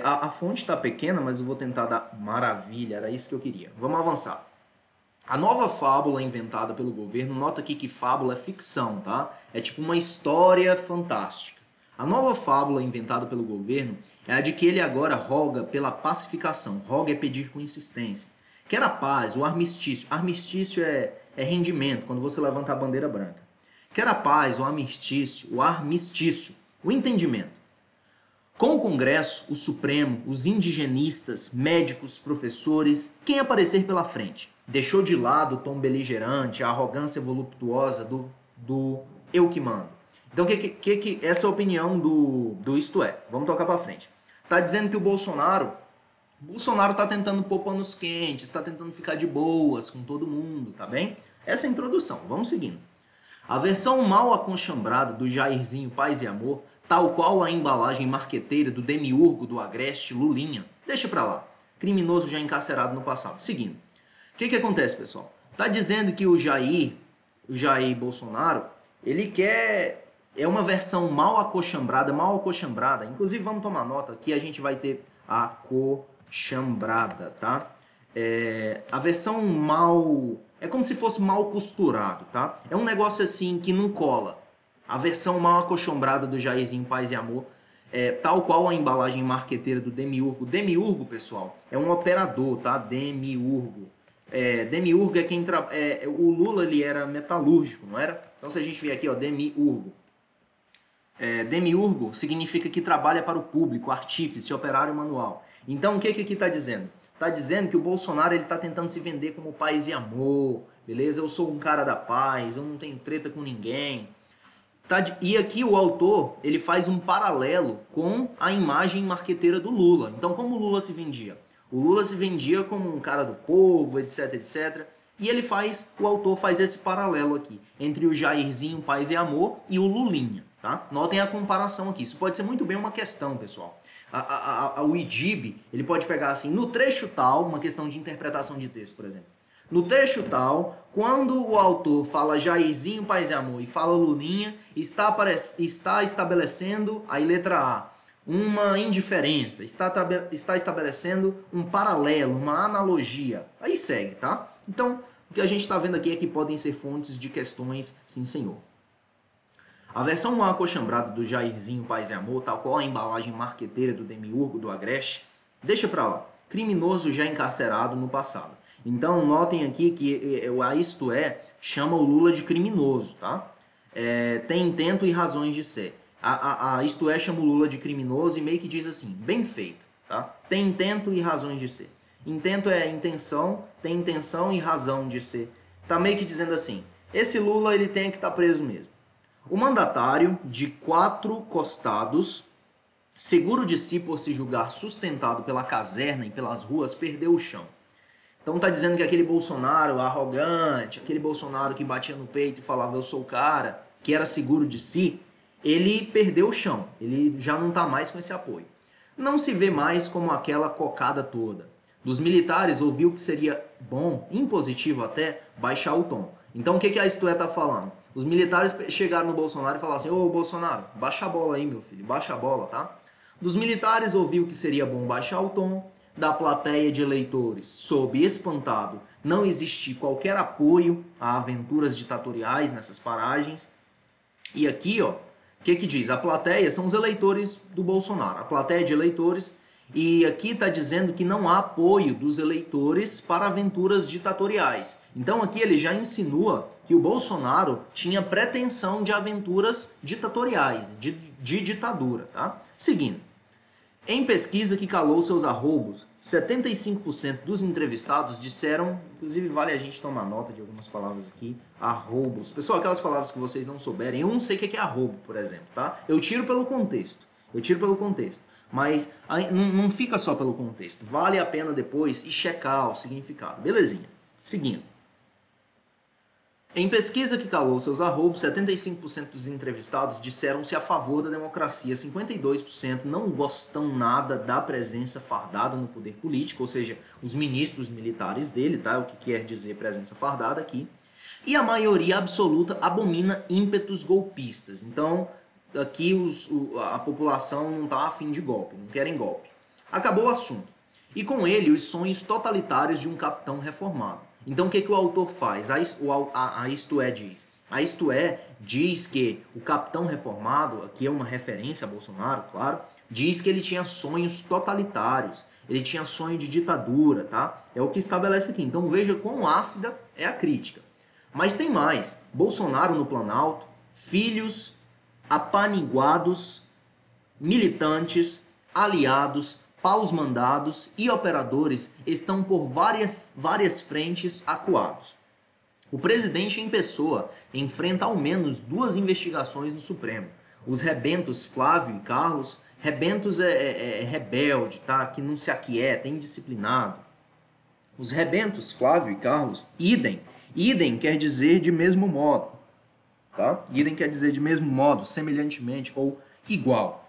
A fonte está pequena, mas eu vou tentar dar maravilha, era isso que eu queria. Vamos avançar. A nova fábula inventada pelo governo, nota aqui que fábula é ficção, tá? É tipo uma história fantástica. A nova fábula inventada pelo governo é a de que ele agora roga pela pacificação. Roga é pedir com insistência. Quer a paz, o armistício. Armistício é rendimento, quando você levanta a bandeira branca. Quer a paz, o armistício, o entendimento. Com o Congresso, o Supremo, os indigenistas, médicos, professores, quem aparecer pela frente. Deixou de lado o tom beligerante, a arrogância voluptuosa do eu que mando. Então, essa é a opinião do Isto É. Vamos tocar para frente. Tá dizendo que o Bolsonaro tá tentando pôr panos quentes, tá tentando ficar de boas com todo mundo, tá bem? Essa é a introdução, vamos seguindo. A versão mal aconchambrada do Jairzinho Paz e Amor, tal qual a embalagem marqueteira do demiurgo do Agreste Lulinha, deixa pra lá. Criminoso já encarcerado no passado. Seguindo. O que acontece, pessoal? Tá dizendo que o Jair Bolsonaro, ele quer... É uma versão mal acochambrada. Inclusive, vamos tomar nota que a gente vai ter acochambrada, tá? A versão mal... É como se fosse mal costurado, tá? É um negócio assim que não cola. A versão mal acochambrada do Jairzinho Paz e Amor, tal qual a embalagem marqueteira do Demiurgo. Demiurgo, pessoal, é um operador, tá? Demiurgo. Demiurgo é quem... o Lula, ele era metalúrgico, não era? Então, se a gente vier aqui, ó, Demiurgo. Demiurgo significa que trabalha para o público, artífice, operário manual. Então, o que aqui está dizendo? Está dizendo que o Bolsonaro está tentando se vender como paz e amor, beleza? Eu sou um cara da paz, eu não tenho treta com ninguém. E aqui o autor, ele faz um paralelo com a imagem marqueteira do Lula. Então, como o Lula se vendia? O Lula se vendia como um cara do povo, etc, etc. E o autor faz esse paralelo aqui, entre o Jairzinho Paz e Amor e o Lulinha, tá? Notem a comparação aqui. Isso pode ser muito bem uma questão, pessoal. O IDIB, ele pode pegar assim, no trecho tal, uma questão de interpretação de texto, por exemplo. No trecho tal, quando o autor fala Jairzinho, Paz e Amor e fala Lulinha, está estabelecendo, aí letra A, uma indiferença, está estabelecendo um paralelo, uma analogia. Aí segue, tá? Então, o que a gente está vendo aqui é que podem ser fontes de questões, sim senhor. A versão mal acochambrada do Jairzinho Paz e Amor, tal qual a embalagem marqueteira do Demiurgo do Agreste, deixa pra lá. Criminoso já encarcerado no passado. Então, notem aqui que a Isto É chama o Lula de criminoso, tá? Tem intento e razões de ser. A Isto É chama o Lula de criminoso e meio que diz assim, bem feito, tá? Tem intento e razões de ser. Intento é intenção, tem intenção e razão de ser. Tá meio que dizendo assim, esse Lula ele tem que estar preso mesmo. O mandatário, de 4 costados, seguro de si por se julgar sustentado pela caserna e pelas ruas, perdeu o chão. Então tá dizendo que aquele Bolsonaro arrogante, aquele Bolsonaro que batia no peito e falava eu sou o cara, que era seguro de si, ele perdeu o chão, ele já não tá mais com esse apoio. Não se vê mais como aquela cocada toda. Dos militares ouviu que seria bom, impositivo até, baixar o tom. Então o que a Isto É tá falando? Os militares chegaram no Bolsonaro e falaram assim, ô Bolsonaro, baixa a bola aí meu filho, baixa a bola, tá? Dos militares ouviu que seria bom baixar o tom. Da plateia de eleitores, sob espantado, não existir qualquer apoio a aventuras ditatoriais nessas paragens. E aqui, ó, o que diz? A plateia são os eleitores do Bolsonaro, a plateia de eleitores, e aqui está dizendo que não há apoio dos eleitores para aventuras ditatoriais. Então aqui ele já insinua que o Bolsonaro tinha pretensão de aventuras ditatoriais, de ditadura, tá? Seguindo. Em pesquisa que calou seus arrobos, 75% dos entrevistados disseram, inclusive vale a gente tomar nota de algumas palavras aqui, arrobos. Pessoal, aquelas palavras que vocês não souberem, eu não sei o que é arrobo, por exemplo, tá? Eu tiro pelo contexto, mas aí, não fica só pelo contexto, vale a pena depois ir checar o significado, belezinha. Seguindo. Em pesquisa que calou seus arrobos, 75% dos entrevistados disseram-se a favor da democracia, 52% não gostam nada da presença fardada no poder político, ou seja, os ministros militares dele, tá? O que quer dizer presença fardada aqui. E a maioria absoluta abomina ímpetos golpistas. Então, aqui a população não está afim de golpe, não querem golpe. Acabou o assunto. E com ele, os sonhos totalitários de um capitão reformado. Então, o que o autor faz? A Isto É diz. A Isto É diz que o capitão reformado, aqui é uma referência a Bolsonaro, claro, diz que ele tinha sonhos totalitários, ele tinha sonho de ditadura, tá? É o que estabelece aqui. Então, veja quão ácida é a crítica. Mas tem mais. Bolsonaro no Planalto, filhos apaniguados, militantes, aliados, paus mandados e operadores estão por várias frentes acuados. O presidente em pessoa enfrenta ao menos 2 investigações no Supremo. Os rebentos Flávio e Carlos, rebentos é rebelde, tá? Que não se aquieta, é indisciplinado. Os rebentos Flávio e Carlos, idem. Idem quer dizer de mesmo modo, tá? Idem quer dizer de mesmo modo, semelhantemente ou igual.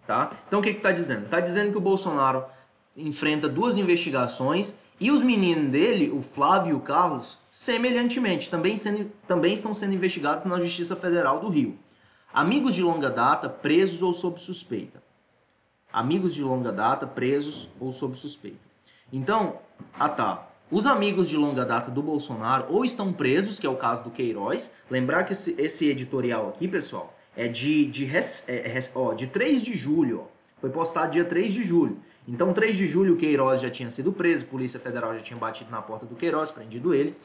Tá? Então o que está dizendo? Está dizendo que o Bolsonaro enfrenta 2 investigações e os meninos dele, o Flávio e o Carlos, semelhantemente, também estão sendo investigados na Justiça Federal do Rio. Amigos de longa data presos ou sob suspeita. Amigos de longa data presos ou sob suspeita. Então, os amigos de longa data do Bolsonaro ou estão presos, que é o caso do Queiroz. Lembrar que esse editorial aqui, pessoal, é de 3 de julho, ó. Foi postado dia 3 de julho. Então, 3 de julho, o Queiroz já tinha sido preso, a Polícia Federal já tinha batido na porta do Queiroz, prendido ele.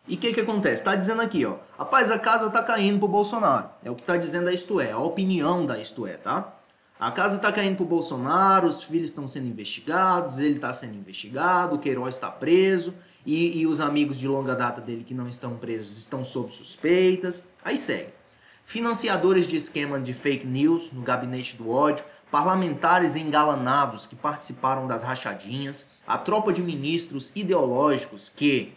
E o que acontece? Está dizendo aqui, ó, rapaz, a casa tá caindo pro Bolsonaro. É o que está dizendo a Isto É, a opinião da Isto É, tá? A casa tá caindo pro Bolsonaro, os filhos estão sendo investigados, ele está sendo investigado, o Queiroz está preso, e os amigos de longa data dele que não estão presos estão sob suspeitas. Aí segue. Financiadores de esquema de fake news no gabinete do ódio, parlamentares engalanados que participaram das rachadinhas, a tropa de ministros ideológicos que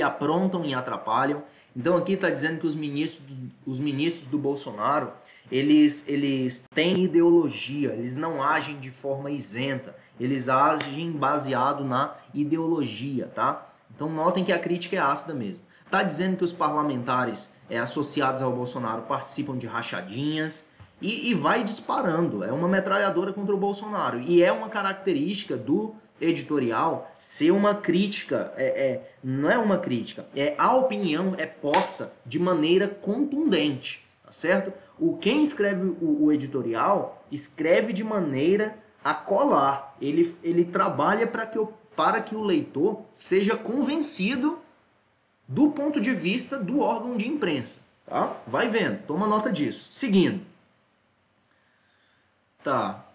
aprontam e atrapalham. Então aqui está dizendo que os ministros do Bolsonaro, eles têm ideologia, eles não agem de forma isenta, eles agem baseado na ideologia, tá? Então notem que a crítica é ácida mesmo. Está dizendo que os parlamentares associados ao Bolsonaro participam de rachadinhas e vai disparando. É uma metralhadora contra o Bolsonaro. E é uma característica do editorial ser uma crítica. Não é uma crítica. A opinião é posta de maneira contundente. Tá certo? Quem escreve o editorial escreve de maneira a colar. Ele trabalha para que o leitor seja convencido do ponto de vista do órgão de imprensa, tá? Vai vendo, toma nota disso. Seguindo. Tá.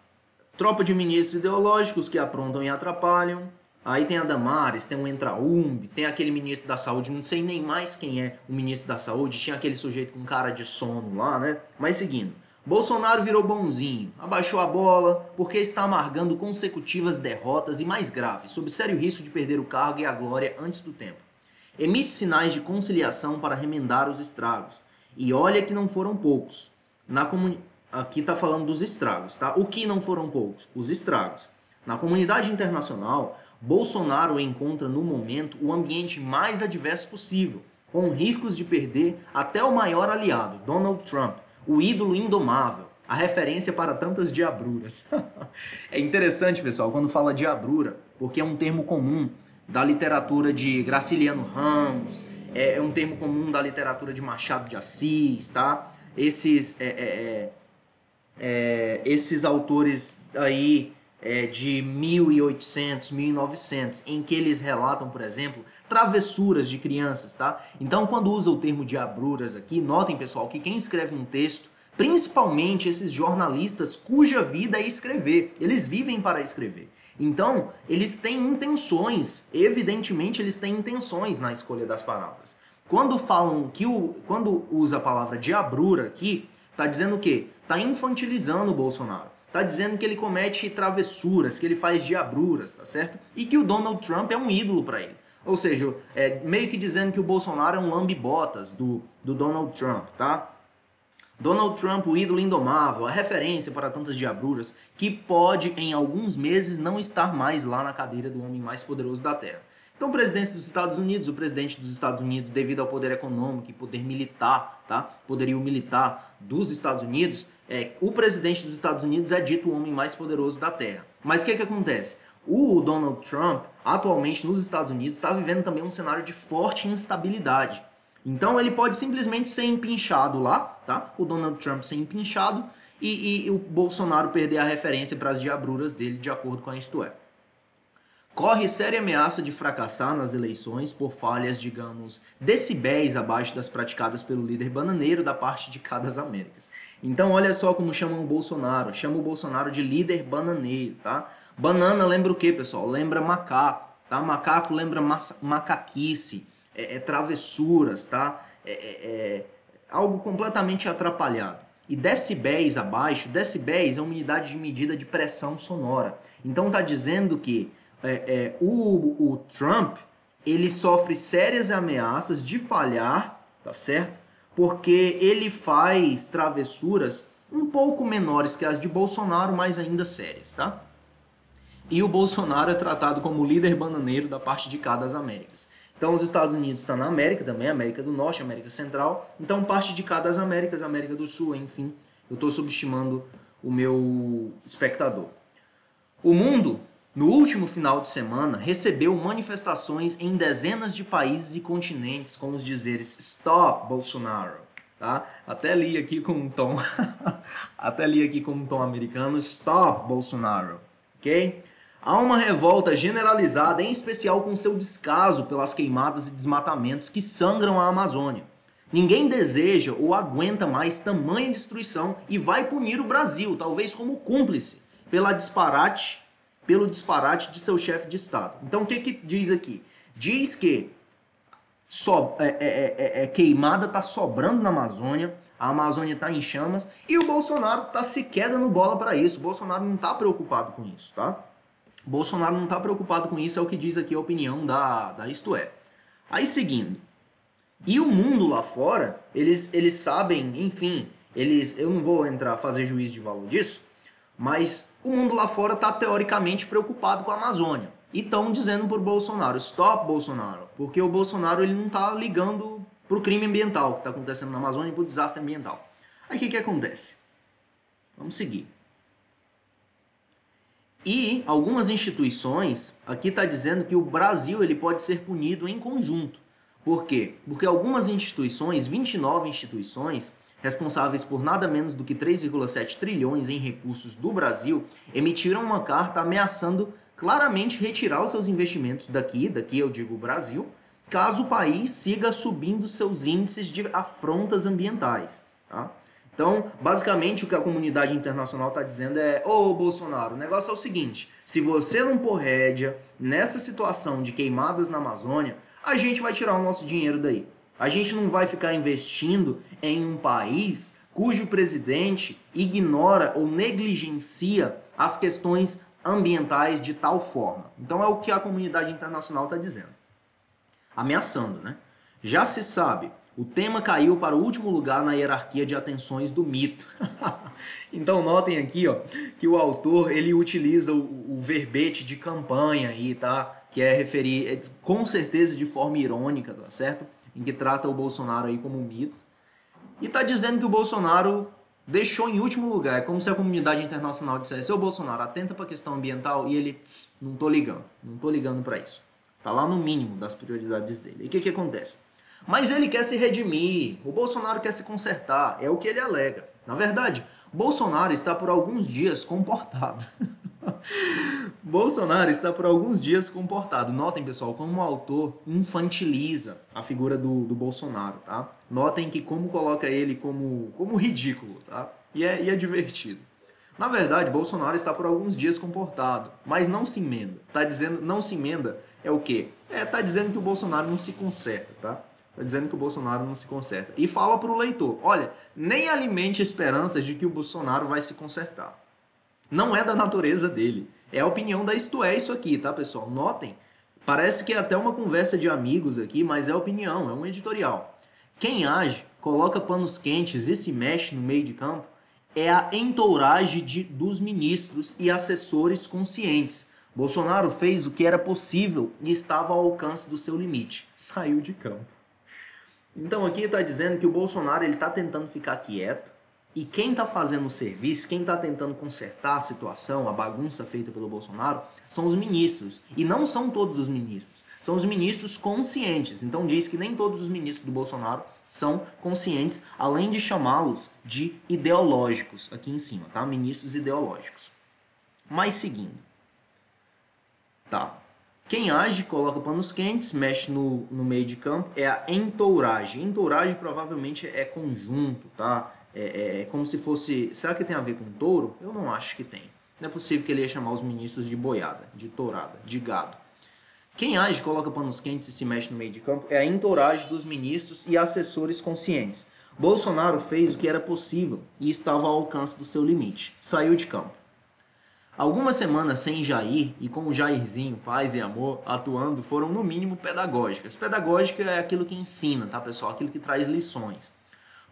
Tropa de ministros ideológicos que aprontam e atrapalham. Aí tem a Damares, tem o Entraumbe, tem aquele ministro da saúde, não sei nem mais quem é o ministro da saúde, tinha aquele sujeito com cara de sono lá, né? Mas seguindo. Bolsonaro virou bonzinho, abaixou a bola porque está amargando consecutivas derrotas e mais graves, sob sério risco de perder o cargo e a glória antes do tempo. Emite sinais de conciliação para remendar os estragos. E olha que não foram poucos. Aqui está falando dos estragos, tá? O que não foram poucos? Os estragos. Na comunidade internacional, Bolsonaro encontra no momento o ambiente mais adverso possível, com riscos de perder até o maior aliado, Donald Trump, o ídolo indomável, a referência para tantas diabruras. É interessante, pessoal, quando fala diabrura, porque é um termo comum da literatura de Graciliano Ramos, é um termo comum da literatura de Machado de Assis, tá? Esses autores aí de 1800, 1900, em que eles relatam, por exemplo, travessuras de crianças, tá? Então, quando usa o termo diabruras aqui, notem, pessoal, que quem escreve um texto Principalmente esses jornalistas cuja vida é escrever. Eles vivem para escrever. Então, eles têm intenções, evidentemente eles têm intenções na escolha das palavras. Quando falam quando usa a palavra diabrura aqui, tá dizendo o quê? Tá infantilizando o Bolsonaro. Tá dizendo que ele comete travessuras, que ele faz diabruras, tá certo? E que o Donald Trump é um ídolo para ele. Ou seja, meio que dizendo que o Bolsonaro é um lambe-botas do Donald Trump, tá? Donald Trump, o ídolo indomável, a referência para tantas diabruras, que pode, em alguns meses, não estar mais lá na cadeira do homem mais poderoso da Terra. Então, o presidente dos Estados Unidos, devido ao poder econômico e poder militar, tá? Poderio militar dos Estados Unidos, o presidente dos Estados Unidos é dito o homem mais poderoso da Terra. Mas o que acontece? O Donald Trump, atualmente nos Estados Unidos, está vivendo também um cenário de forte instabilidade. Então ele pode simplesmente ser empinchado lá, tá? O Donald Trump ser empinchado e o Bolsonaro perder a referência para as diabruras dele, de acordo com a Isto É. Corre séria ameaça de fracassar nas eleições por falhas, digamos, decibéis abaixo das praticadas pelo líder bananeiro da parte de cada das Américas. Então olha só como chamam o Bolsonaro. Chamam o Bolsonaro de líder bananeiro, tá? Banana lembra o quê, pessoal? Lembra macaco, tá? Macaco lembra macaquice. Travessuras, tá? Algo completamente atrapalhado. E decibéis abaixo, decibéis é uma unidade de medida de pressão sonora. Então tá dizendo que o Trump, ele sofre sérias ameaças de falhar, tá certo? Porque ele faz travessuras um pouco menores que as de Bolsonaro, mas ainda sérias, tá? E o Bolsonaro é tratado como líder bananeiro da parte de cá das Américas. Então os Estados Unidos estão na América também, América do Norte, América Central. Então parte de cá das Américas, América do Sul, enfim. Eu estou subestimando o meu espectador. O mundo, no último final de semana, recebeu manifestações em dezenas de países e continentes com os dizeres Stop Bolsonaro. Tá? Até li aqui com um tom americano, Stop Bolsonaro. Ok? Há uma revolta generalizada, em especial com seu descaso pelas queimadas e desmatamentos que sangram a Amazônia. Ninguém deseja ou aguenta mais tamanha destruição e vai punir o Brasil, talvez como cúmplice, pelo disparate de seu chefe de Estado. Então o que diz aqui? Diz que queimada está sobrando na Amazônia, a Amazônia está em chamas e o Bolsonaro está sequer dando bola para isso. O Bolsonaro não está preocupado com isso, tá? Bolsonaro não está preocupado com isso, é o que diz aqui a opinião da Isto É. Aí seguindo, e o mundo lá fora, eles sabem, enfim, eu não vou fazer juízo de valor disso, mas o mundo lá fora está teoricamente preocupado com a Amazônia. E estão dizendo para o Bolsonaro, stop Bolsonaro, porque o Bolsonaro ele não está ligando para o crime ambiental que está acontecendo na Amazônia e para o desastre ambiental. Aí o que acontece? Vamos seguir. E algumas instituições, aqui está dizendo que o Brasil ele pode ser punido em conjunto. Por quê? Porque algumas instituições, 29 instituições, responsáveis por nada menos do que 3,7 trilhões em recursos do Brasil, emitiram uma carta ameaçando claramente retirar os seus investimentos daqui eu digo o Brasil, caso o país siga subindo seus índices de afrontas ambientais, tá? Então, basicamente, o que a comunidade internacional está dizendo é: ô Bolsonaro, o negócio é o seguinte, se você não pôr rédea nessa situação de queimadas na Amazônia, a gente vai tirar o nosso dinheiro daí. A gente não vai ficar investindo em um país cujo presidente ignora ou negligencia as questões ambientais de tal forma. Então, é o que a comunidade internacional está dizendo. Ameaçando, né? Já se sabe, o tema caiu para o último lugar na hierarquia de atenções do mito. Então notem aqui, ó, que o autor ele utiliza o verbete de campanha aí, tá? Que é referir, com certeza de forma irônica, tá certo? Em que trata o Bolsonaro aí como um mito. E tá dizendo que o Bolsonaro deixou em último lugar. É como se a comunidade internacional dissesse: ô Bolsonaro, atenta para a questão ambiental, e ele, não tô ligando para isso. Tá lá no mínimo das prioridades dele. E o que acontece? Mas ele quer se redimir, o Bolsonaro quer se consertar, é o que ele alega. Na verdade, Bolsonaro está por alguns dias comportado. Bolsonaro está por alguns dias comportado. Notem, pessoal, como o autor infantiliza a figura do Bolsonaro, tá? Notem que como coloca ele como ridículo, tá? E é divertido. Na verdade, Bolsonaro está por alguns dias comportado, mas não se emenda. Tá dizendo não se emenda é o quê? Tá dizendo que o Bolsonaro não se conserta, tá? Tá dizendo que o Bolsonaro não se conserta. E fala para o leitor, olha, nem alimente esperanças de que o Bolsonaro vai se consertar. Não é da natureza dele. É a opinião da Isto É isso aqui, tá, pessoal? Notem, parece que é até uma conversa de amigos aqui, mas é opinião, é um editorial. Quem age, coloca panos quentes e se mexe no meio de campo é a entourage dos ministros e assessores conscientes. Bolsonaro fez o que era possível e estava ao alcance do seu limite. Saiu de campo. Então aqui está dizendo que o Bolsonaro está tentando ficar quieto, e quem está fazendo o serviço, quem está tentando consertar a situação, a bagunça feita pelo Bolsonaro, são os ministros. E não são todos os ministros. São os ministros conscientes. Então diz que nem todos os ministros do Bolsonaro são conscientes, além de chamá-los de ideológicos, aqui em cima, tá? Ministros ideológicos. Mas seguindo. Tá. Quem age, coloca panos quentes, mexe no meio de campo, é a entourage. Entourage provavelmente é conjunto, tá? É como se fosse... Será que tem a ver com touro? Eu não acho que tem. Não é possível que ele ia chamar os ministros de boiada, de tourada, de gado. Quem age, coloca panos quentes e se mexe no meio de campo é a entourage dos ministros e assessores conscientes. Bolsonaro fez o que era possível e estava ao alcance do seu limite. Saiu de campo. Algumas semanas sem Jair e com o Jairzinho, paz e amor, atuando, foram no mínimo pedagógicas. Pedagógica é aquilo que ensina, tá, pessoal? Aquilo que traz lições.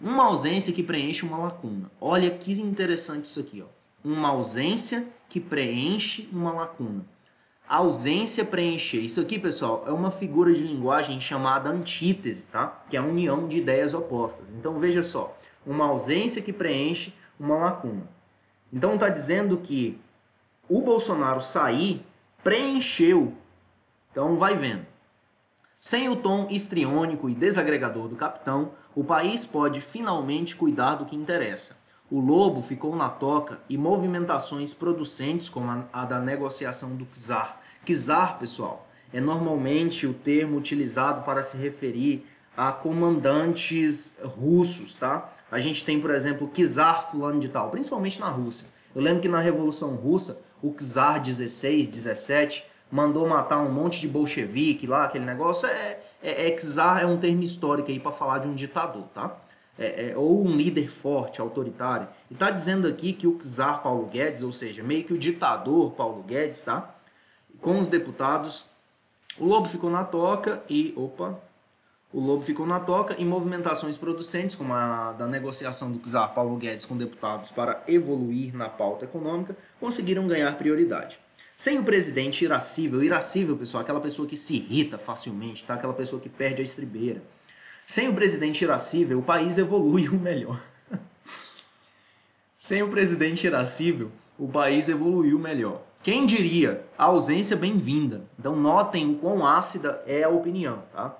Uma ausência que preenche uma lacuna. Olha que interessante isso aqui, ó. Uma ausência que preenche uma lacuna. Ausência, preencher. Isso aqui, pessoal, é uma figura de linguagem chamada antítese, tá? Que é a união de ideias opostas. Então, veja só. Uma ausência que preenche uma lacuna. Então, está dizendo que o Bolsonaro sair preencheu. Então, vai vendo. Sem o tom histriônico e desagregador do capitão, o país pode finalmente cuidar do que interessa. O lobo ficou na toca e movimentações producentes como a da negociação do czar. Czar, pessoal, é normalmente o termo utilizado para se referir a comandantes russos, tá? A gente tem, por exemplo, o czar fulano de tal, principalmente na Rússia. Eu lembro que na Revolução Russa, o czar 16, 17 mandou matar um monte de bolchevique lá, aquele negócio. Czar é um termo histórico aí para falar de um ditador, tá? Ou um líder forte, autoritário. E tá dizendo aqui que o czar Paulo Guedes, ou seja, meio que o ditador Paulo Guedes, tá? Com os deputados, o lobo ficou na toca e... O lobo ficou na toca e movimentações producentes, como a da negociação do czar Paulo Guedes com deputados para evoluir na pauta econômica, conseguiram ganhar prioridade. Sem o presidente irascível, pessoal, aquela pessoa que se irrita facilmente, tá? Aquela pessoa que perde a estribeira. Sem o presidente irascível, o país evolui o melhor. Sem o presidente irascível, o país evoluiu melhor. Quem diria? A ausência bem-vinda. Então notem o quão ácida é a opinião, tá?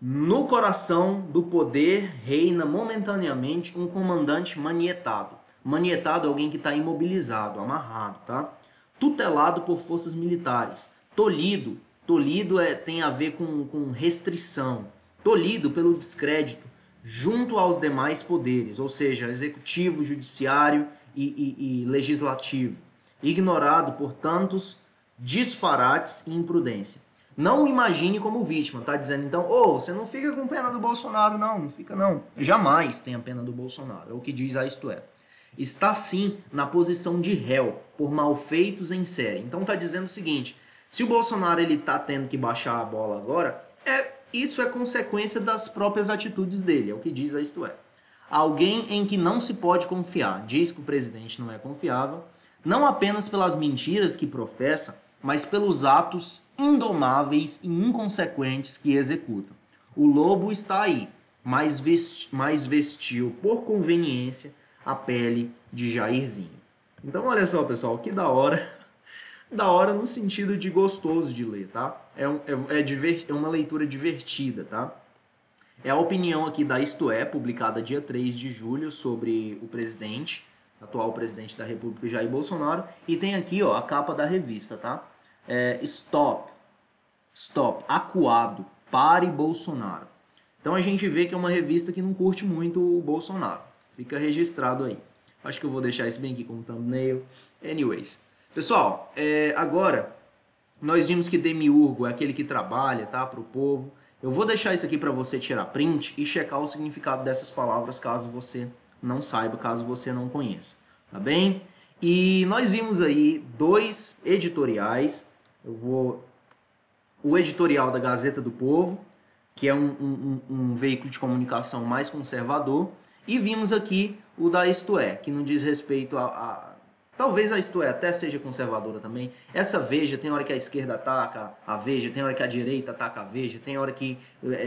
No coração do poder reina momentaneamente um comandante manietado. Manietado é alguém que está imobilizado, amarrado, tá? Tutelado por forças militares. Tolhido tem a ver com restrição. Tolhido pelo descrédito junto aos demais poderes, ou seja, executivo, judiciário e legislativo. Ignorado por tantos disparates e imprudência. Não o imagine como vítima, tá dizendo então, você não fica com pena do Bolsonaro, não fica não. Jamais tenha pena do Bolsonaro, é o que diz a Isto É. Está sim na posição de réu por malfeitos em série. Então tá dizendo o seguinte, se o Bolsonaro ele tá tendo que baixar a bola agora, isso é consequência das próprias atitudes dele, é o que diz a Isto É. Alguém em que não se pode confiar, diz que o presidente não é confiável, não apenas pelas mentiras que professa, mas pelos atos indomáveis e inconsequentes que executa. O lobo está aí, mas vestiu por conveniência a pele de Jairzinho. Então olha só, pessoal, que da hora. Da hora no sentido de gostoso de ler, tá? É uma leitura divertida, tá? É a opinião aqui da Isto É, publicada dia 3 de julho, sobre o presidente, atual presidente da República, Jair Bolsonaro. E tem aqui, ó, a capa da revista, tá? Stop, acuado, pare Bolsonaro. Então a gente vê que é uma revista que não curte muito o Bolsonaro. Fica registrado aí. Acho que eu vou deixar isso bem aqui como thumbnail. Anyways. Pessoal, agora nós vimos que demiurgo é aquele que trabalha, tá? Para o povo. Eu vou deixar isso aqui para você tirar print e checar o significado dessas palavras caso você não saiba, caso você não conheça. Tá bem? E nós vimos aí 2 editoriais. O editorial da Gazeta do Povo, que é um veículo de comunicação mais conservador, e vimos aqui o da Isto É, que não diz respeito talvez a Isto É até seja conservadora também. Essa Veja, tem hora que a esquerda ataca a Veja, tem hora que a direita ataca a Veja, tem hora que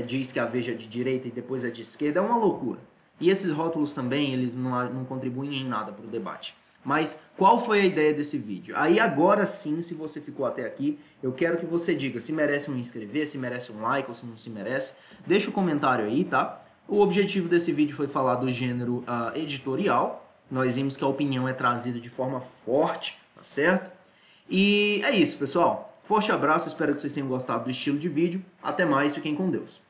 diz que a Veja é de direita e depois é de esquerda, é uma loucura. E esses rótulos também, eles não contribuem em nada para o debate. Mas qual foi a ideia desse vídeo? Aí agora sim, se você ficou até aqui, eu quero que você diga se merece um inscrever, se merece um like ou se não se merece. Deixa o comentário aí, tá? O objetivo desse vídeo foi falar do gênero editorial. Nós vimos que a opinião é trazida de forma forte, tá certo? E é isso, pessoal. Forte abraço, espero que vocês tenham gostado do estilo de vídeo. Até mais, fiquem com Deus.